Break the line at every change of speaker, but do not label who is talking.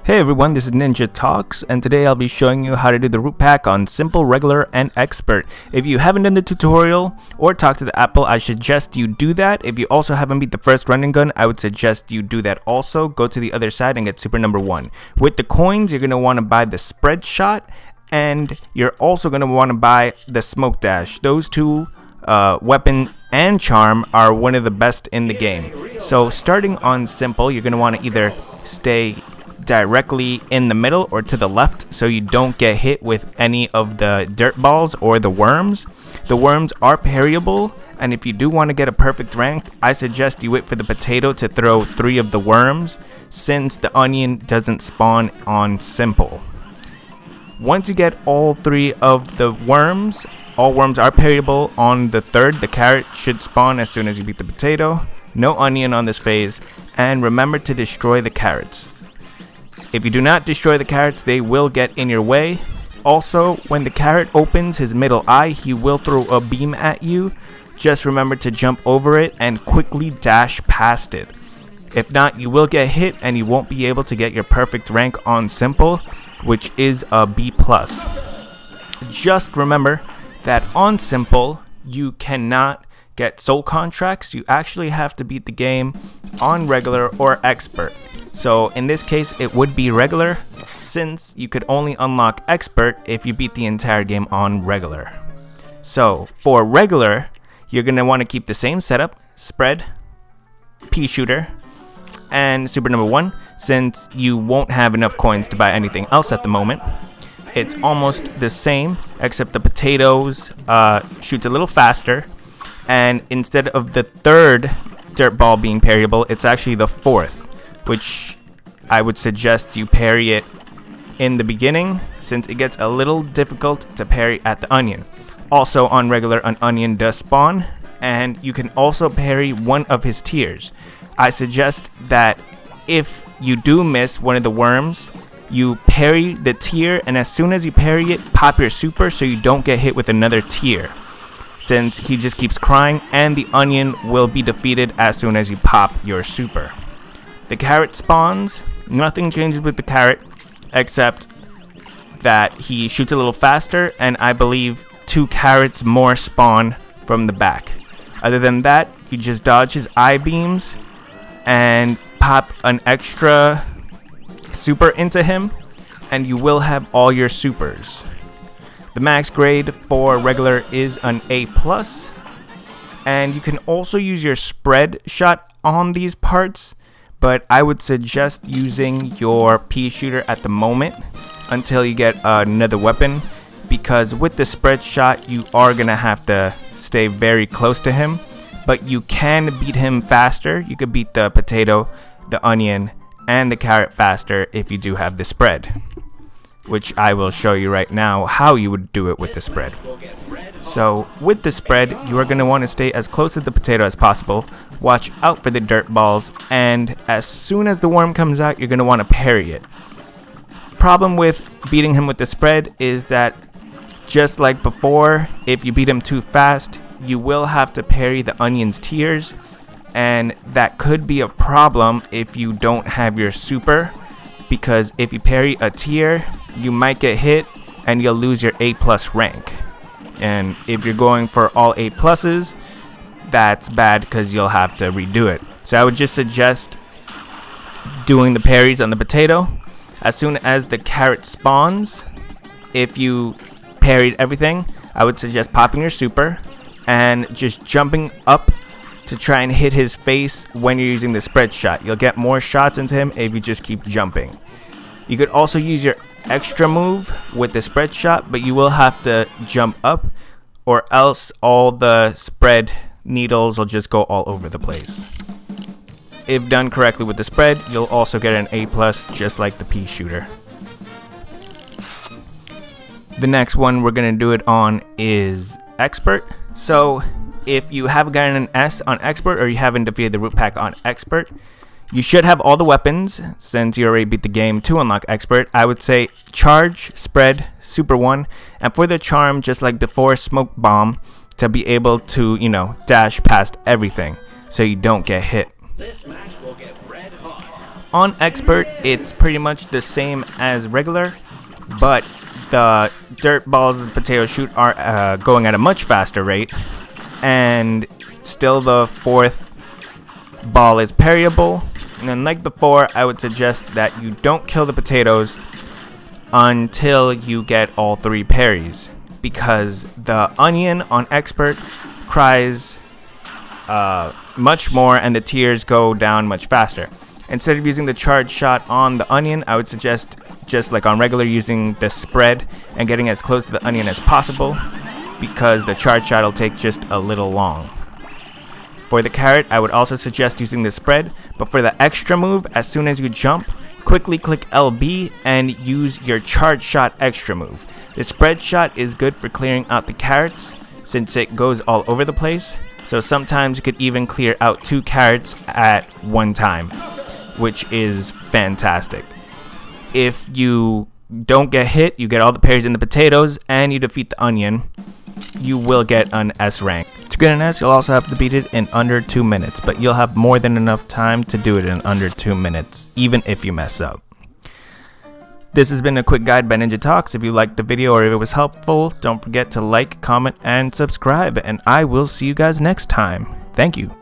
Hey everyone, this is Ninja Talks, and today I'll be showing you how to do the root pack on Simple, Regular, and Expert. If you haven't done the tutorial or talked to the Apple, I suggest you do that. If you also haven't beat the first running gun, I would suggest you do that also. Go to the other side and get super number 1. With the coins, you're going to want to buy the spread shot, and you're also going to want to buy the smoke dash. Those two weapon and charm are one of the best in the game. So starting on Simple, you're going to want to either stay directly in the middle or to the left so you don't get hit with any of the dirt balls or the worms. The worms are parryable, and if you do want to get a perfect rank, I suggest you wait for the potato to throw 3 of the worms, since the onion doesn't spawn on Simple. Once you get all 3 of the worms, all worms are parryable. On the 3rd, the carrot should spawn as soon as you beat the potato. No onion on this phase, and remember to destroy the carrots. If you do not destroy the carrots, they will get in your way. Also, when the carrot opens his middle eye, he will throw a beam at you. Just remember to jump over it and quickly dash past it. If not, you will get hit and you won't be able to get your perfect rank on Simple, which is a B+. Just remember that on Simple, you cannot get soul contracts. You actually have to beat the game on Regular or Expert. So in this case, it would be Regular, since you could only unlock Expert if you beat the entire game on Regular. So for Regular, you're going to want to keep the same setup: spread, pea shooter, and super number 1, since you won't have enough coins to buy anything else at the moment. It's almost the same, except the potatoes shoots a little faster, and instead of the 3rd dirt ball being parryable, it's actually the 4th, which I would suggest you parry it in the beginning, since it gets a little difficult to parry at the onion. Also on Regular, an onion does spawn, and you can also parry one of his tiers. I suggest that if you do miss one of the worms, you parry the tier, and as soon as you parry it, pop your super so you don't get hit with another tier, since he just keeps crying, and the onion will be defeated as soon as you pop your super. The carrot spawns. Nothing changes with the carrot, except that he shoots a little faster, and I believe 2 carrots more spawn from the back. Other than that, you just dodge his eye beams and pop an extra super into him, and you will have all your supers. The max grade for Regular is an A+, and you can also use your spread shot on these parts, but I would suggest using your pea shooter at the moment until you get another weapon, because with the spread shot you are gonna have to stay very close to him, but you can beat him faster. You could beat the potato, the onion, and the carrot faster if you do have the spread, which I will show you right now how you would do it with the spread. So with the spread, you are going to want to stay as close to the potato as possible. Watch out for the dirt balls, and as soon as the worm comes out, you're going to want to parry it. Problem with beating him with the spread is that, just like before, if you beat him too fast, you will have to parry the onion's tiers, and that could be a problem if you don't have your super, because if you parry a tier, you might get hit and you'll lose your A+ rank. And if you're going for all A+, that's bad because you'll have to redo it. So I would just suggest doing the parries on the potato. As soon as the carrot spawns, if you parried everything, I would suggest popping your super and just jumping up to try and hit his face when you're using the spread shot. You'll get more shots into him if you just keep jumping. You could also use your extra move with the spread shot, but you will have to jump up, or else all the spread needles will just go all over the place. If done correctly with the spread, you'll also get an A+, just like the pea shooter. The next one we're going to do it on is Expert. So if you haven't gotten an S on Expert, or you haven't defeated the root pack on Expert, you should have all the weapons, since you already beat the game to unlock Expert. I would say Charge, Spread, Super 1, and for the charm, just like before, Smoke Bomb, to be able to, dash past everything so you don't get hit. On expert, it's pretty much the same as regular, but the dirt balls the potatoes shoot are going at a much faster rate, and still the fourth ball is parryable. And then, like before, I would suggest that you don't kill the potatoes until you get all 3 parries, because the onion on expert cries much more and the tears go down much faster. Instead of using the charge shot on the onion, I would suggest, just like on regular, using the spread and getting as close to the onion as possible, because the charge shot will take just a little long. For the carrot, I would also suggest using the spread, but for the extra move, as soon as you jump, quickly click LB and use your charge shot extra move. The spread shot is good for clearing out the carrots, since it goes all over the place, so sometimes you could even clear out 2 carrots at one time, which is fantastic. If you don't get hit, you get all the parries in the potatoes, and you defeat the onion, you will get an S rank. To get an S, you'll also have to beat it in under 2 minutes, but you'll have more than enough time to do it in under 2 minutes, even if you mess up. This has been a quick guide by Ninja Talks. If you liked the video or if it was helpful, don't forget to like, comment, and subscribe, and I will see you guys next time. Thank you.